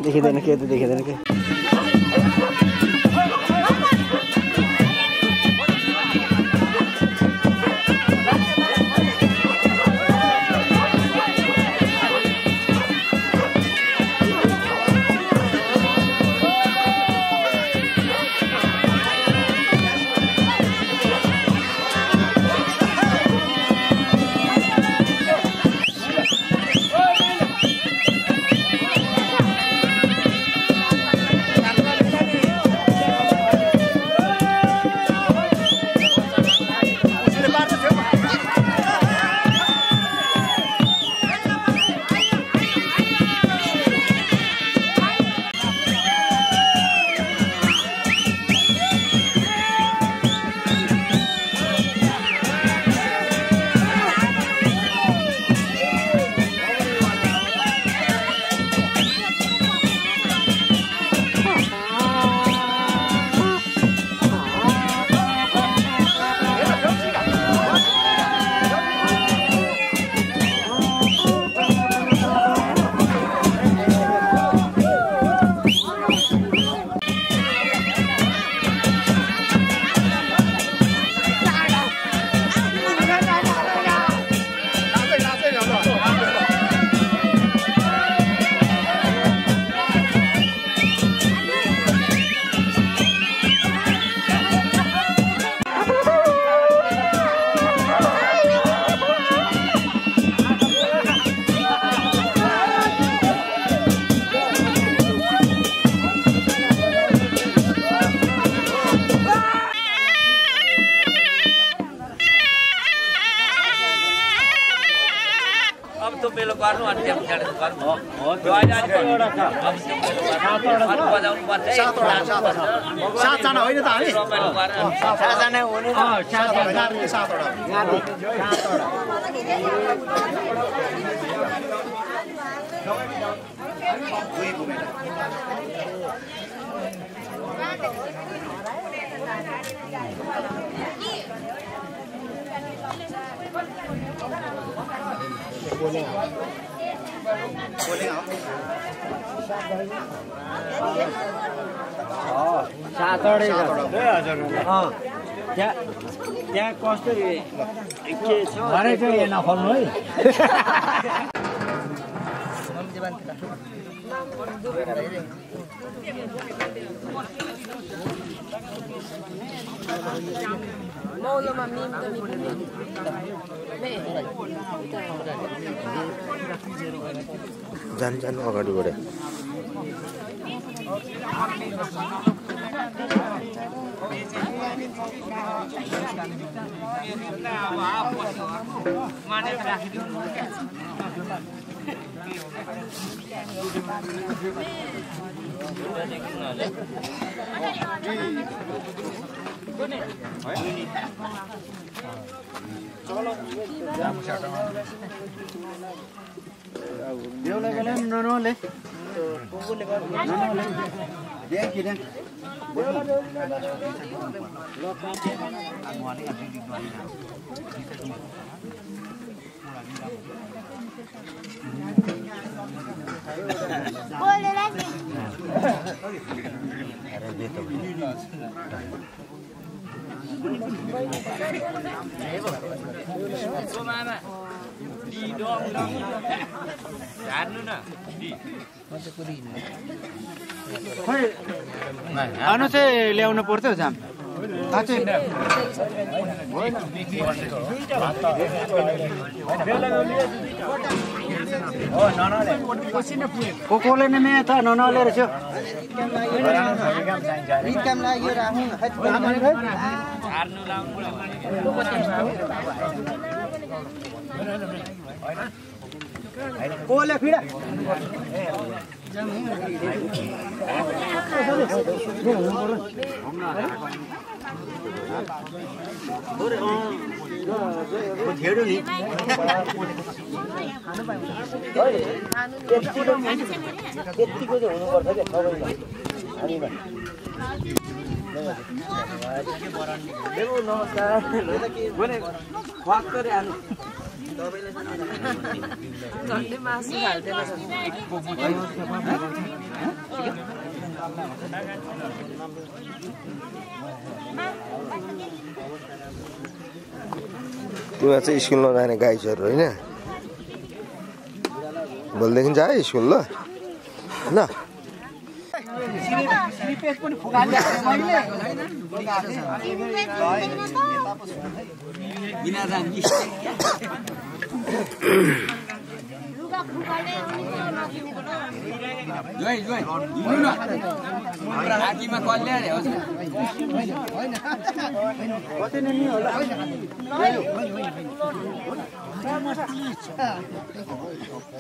देखिँदैन के त देखिँदैन के सातजना होइन त हामी सातजना हुने त्यहाँ कस्तो के छ भरे चाहिँ यहाँ नखोल्नु है मौलोमा मिम जान जान अगाडि बढे ननले अनु चाहिँ ल्याउनु पर्थ्यो जाम कोकोले नै मे त ननले रहेछ इन्कम लाग्यो राख्नु कोले फिडा घेडो नि यतिको चाहिँ हुनुपर्छ क्या सबैमा हामीमा नमस्कार मासु हाल्दैन तिमीहरू चाहिँ स्कुल नजाने गाइजहरू होइन भोलिदेखि जा स्कुल ल ल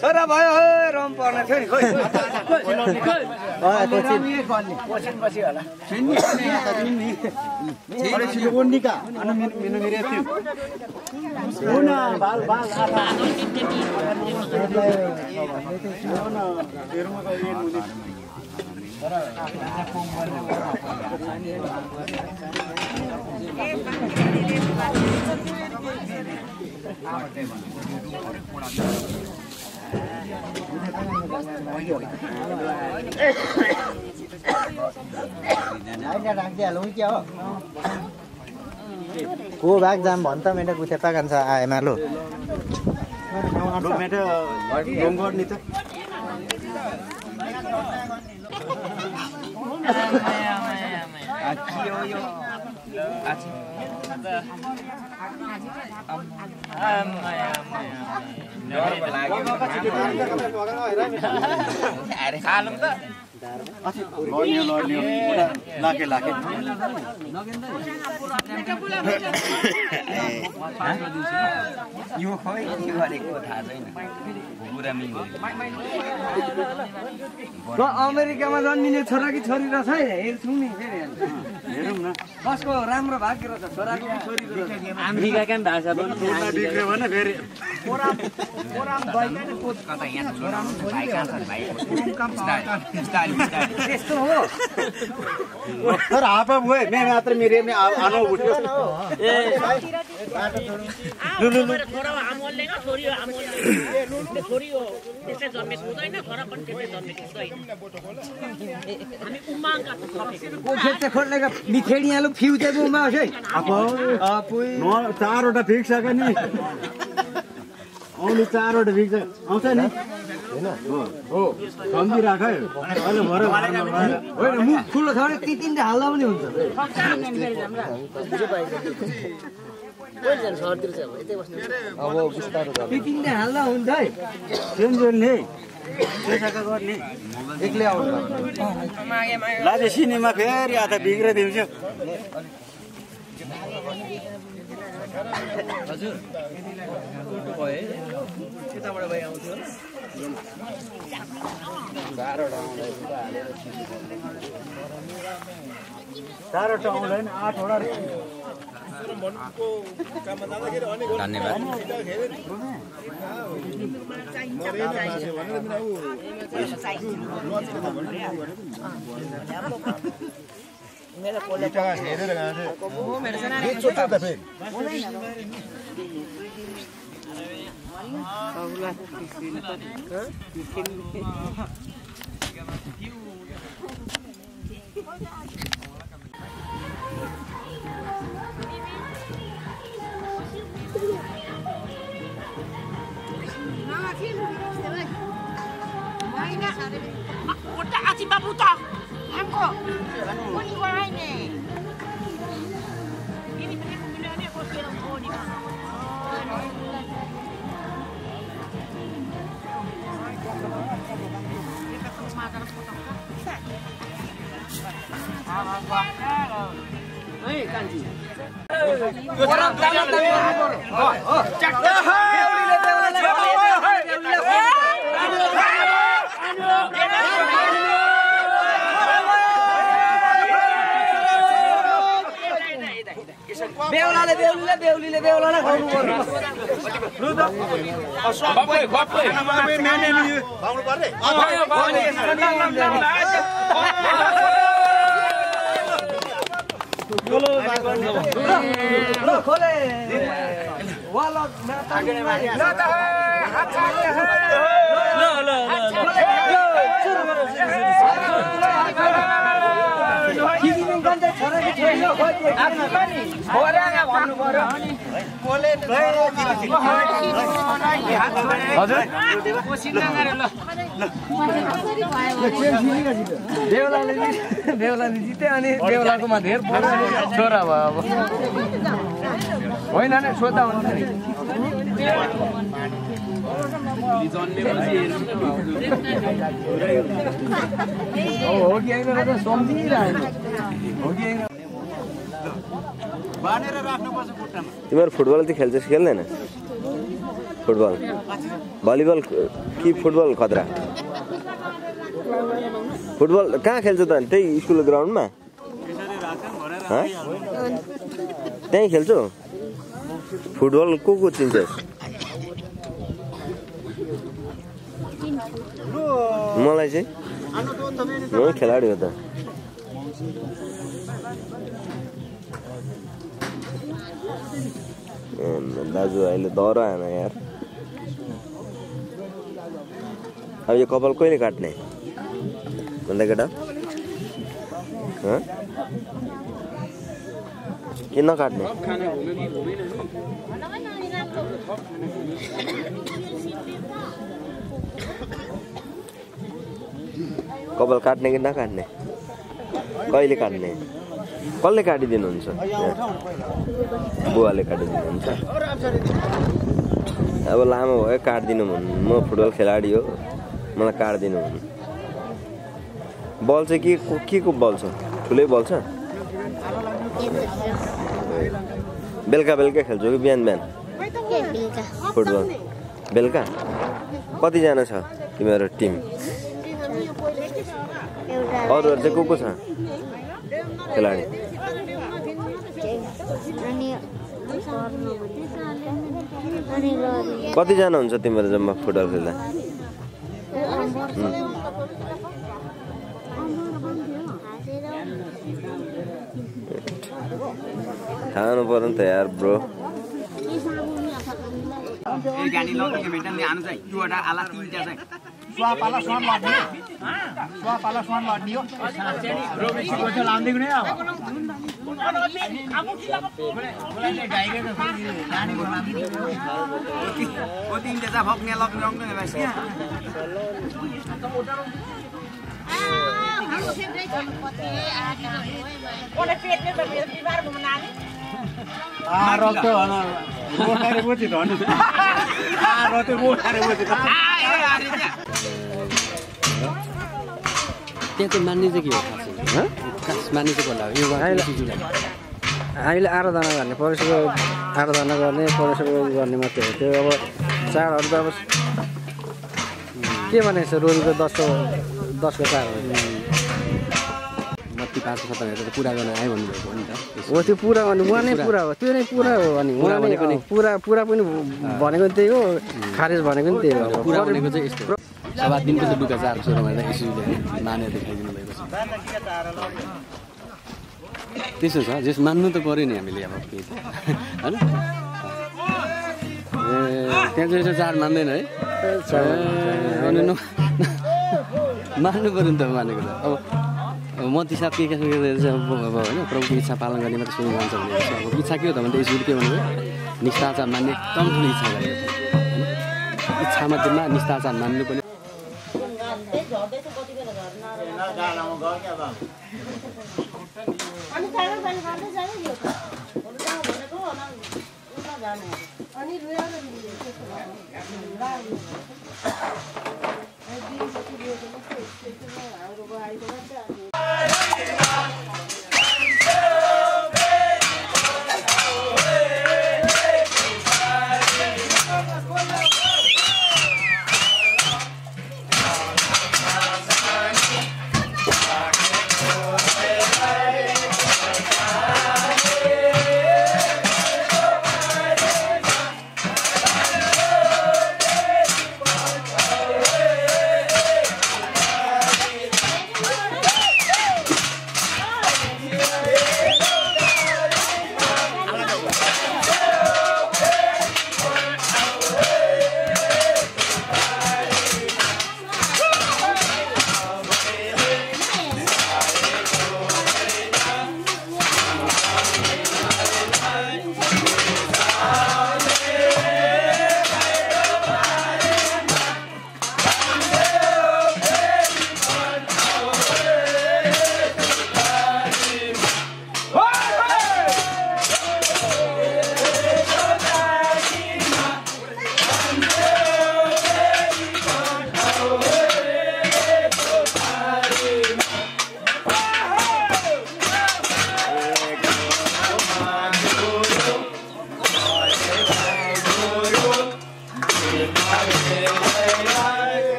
छोरा भयो रम पर्न थियो नि खोइ को भाग जाम भन्छ मेरो गुथेपा कान्छ आएमा लो मेरो डोंगर नि त लाके लाके यो खोइ के गरेको थाहा छैन पुरा मिल्यो ल अमेरिकामा जन्मिने छोरा कि छोरी रहेछ है हेर्छौँ नि फेरि हेरौँ न कसको राम्रो भाग्य रहेछ छोराको कि छोरीको रहेछ अमेरिका काम भाषा पनि बिग्रियो भने फेरि त्यस्तो हो तर हापा भए मैं मात्र मेरे में आनो उठ्यो ए लु लु लु छोरा आमोलले न छोरी हो आमोलले छोरी हो त्यसै जन्मेको हुँदैन छोरा पनि त्यसै जन्मेको हुँदैन हामी उमाङका को खेत खोल्नेको निखेडियालु फ्युचरको उमा है न चारवटा फिक्स छ नि आउनु चारवटा फिक्स आउँछ नि हो कम्ती राख है अहिले भरे होइन मुख खुल्लो छ भने ती तीनटा हाल्दा पनि हुन्छ अब बिस्तारो ती तीनटा हाल्दा हुन्छ है सेन्जेलले त्यसका गर्ने एक्लै आउँछ लाजे सिनेमा फेरि आता बिग्रिदिन्छ हजुर भयो त्यताबाट भाइ आउँथ्यो चारवटा आउँदैन 8वटा Udah aci babuta. Hamko. Kuni wae ne. बेहुलाले बेहुलालाई खाउनु पर्यो खोले बेहुलाले जिते अनि बेहुलाकोमा धेर छोरा भयो अब होइन नि सोधा हुन्छ नि हो कि होइन सम्झिरहेको हो कि तिमीहरू फुटबल चाहिँ खेल्छस् खेल्दैन फुटबल भलिबल कि फुटबल खतरा फुटबल कहाँ खेल्छ त त्यही स्कुल ग्राउन्डमा त्यहीँ खेल्छौ फुटबल को चिन्छस् मलाई चाहिँ म खेलाडी हो त दाजु अहिले दौरा आएन यार अब यो कपाल कहिले काट्ने भन्दा केटा किन नकाट्ने कपाल काट्ने कि नकाट्ने कहिले काट्ने कसले काटिदिनुहुन्छ बुवाले काटिदिनुहुन्छ अब लामो भयो काट्दिनु भन्नु म फुटबल खेलाडी हो मलाई काट्दिनु भन्नु बल चाहिँ के को बल छ ठुलै बल छ बेलुका खेल्छौ कि बिहान फुटबल बेलुका कतिजना छ तिमीहरू टिम अरूहरू चाहिँ को छ खेलाडी कतिजना हुन्छ तिमीहरू जम्मा फुटबल खेल्दा खानु पर्यो नि त यार ब्रो त्यहाँ मान्ने चाहिँ के हो खास मान्ने चाहिँ कसलाई यो अहिले आराधना गर्ने परमेश्वरको आराधना गर्ने परमेश्वरको गर्ने मात्रै हो त्यो अब चाडहरू त अब के भनेको छ रोरीको 10को चाड हो मत्ती 5 खतमहरू त पुरा गर्न आयो भन्नुभएको हो नि त हो त्यो पुरा गर्ने उहाँ नै पुरा हो त्यो नै पुरा हो अनि उहाँ नै पुरा पनि भनेको त्यही हो खारेज भनेको नि त्यही हो पुरा भनेको चाहिँ यस्तो सभा दिनको त दुःख चार छोरो भनेर यसुले मानेर देखाइदिनु भएको छ त्यसो छ जस मान्नु त पर्यो नि हामीले अब के हैन त्यहाँ चाहिँ चाड मान्दैन है मान्नु पर्यो नि त मानेको त अब मती साथ के होइन प्रभुको इच्छा पालन गर्ने मात्रै सुनि जान्छ भने अब इच्छा के हो त भने यसुले के भन्नुभयो निष्ठाचार मान्ने एकदम ठुलो इच्छा गरेको इच्छा मात्रमा निष्ठाचार मान्नु पनि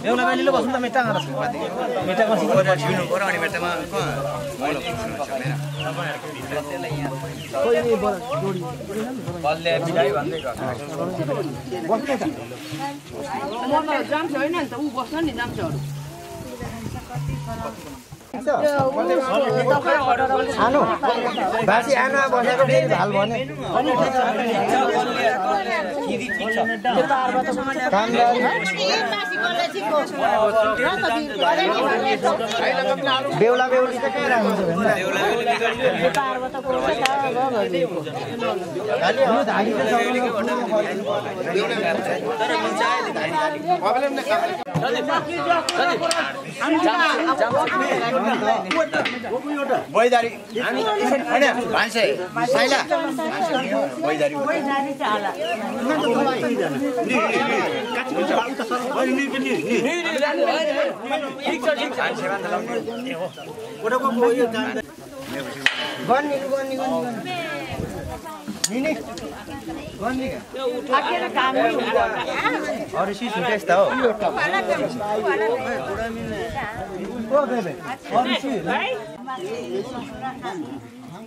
एउटा गालीले बस्नु त मेटा गर्छ मेटामा सिक्नु छिनु पर्यो अनि मेटामा कोही बल जोडी बलले बिगाई भन्दै गर्छ बस्ने त म त जान्छ हैन नि त उ बस्न नि जान्छहरु आनो बासी आना बसेको फेरि भाल भने बेहुला बेहुली त कहाँ राख्नुहुन्छ बैदारी हैन भान्से साइला बैदारी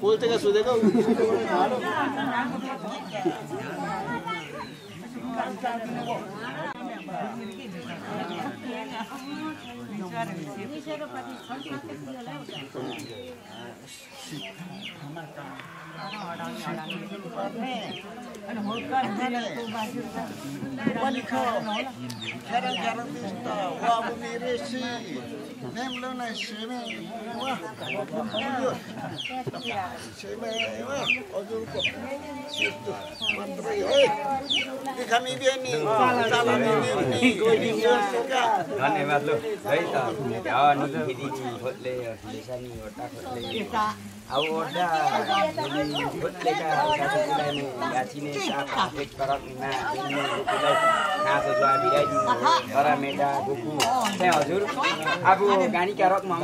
बोलते सुधेको धन्यवाद लो है त अब ओडा खोलेका गाछिने साफ एक करकमा नाच जुवा बिराइदिनु तर मेटा गुकु चाहिँ हजुर अब गानीका रकमा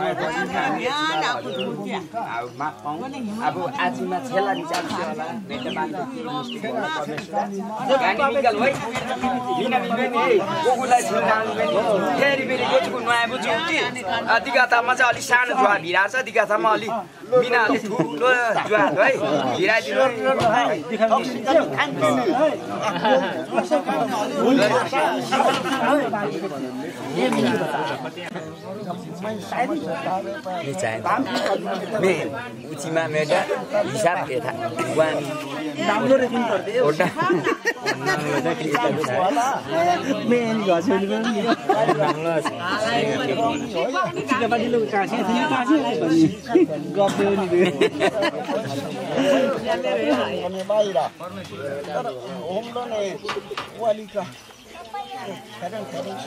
अब माग पाउँ अब आजीमा छेला निचाल्छ होला मेटा बान्दै गानी निकाल है लिन बिग्रिने गुकुलाई छुटाउनु पनि फेरि फेरि गोचुको नयाँ बुझ्छु कि दिगातामा चाहिँ अलि सानो जुवा भिराछ दिगातामा अलि मिना अलि ठुलो जुवा है भिराइदिनु उचिमा मेटा हिसाब यता राम्रो रेटिङ गर्दै ओटा मेन गछौली पनि बाङ्ला चिकाबाजीले कासी थियो कासी गप्यो नि अनि बाहिर तर होमलो नै वालिका खरन खरन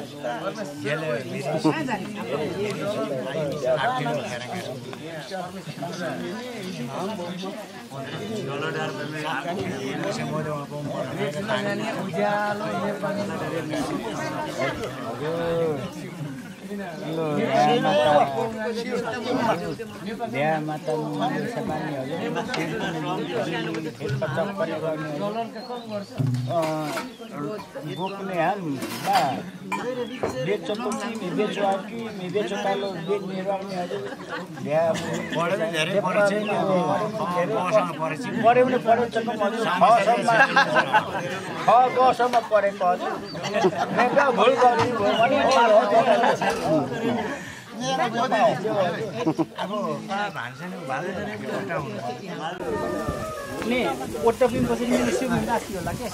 ने ओट्टा पनि बसेर मिसियो नास्ति होला के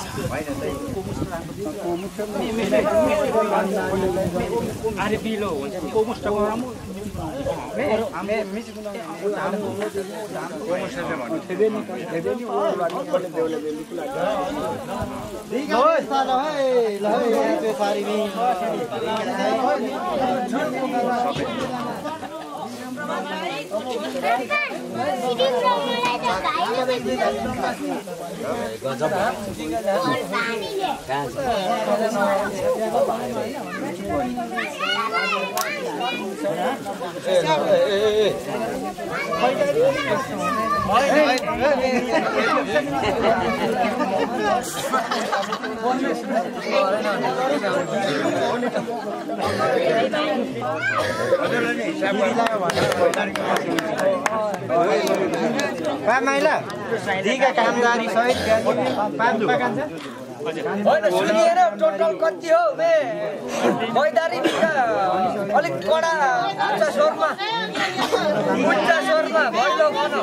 अरे बिलो हुन्छ कोमुस्टको राम्रो हामी मिसिको कोमुस्टले भन्नु देबेनी ओ लानी देउले बेलीको लागि ल है त्यो सारी नि पामाइला दिगा कामदारी सहित पाम पाकान्छ होइन सुनिएन टोटल कति हो बे मैदारी अलिक कडा उच्च स्वरमा भन्नु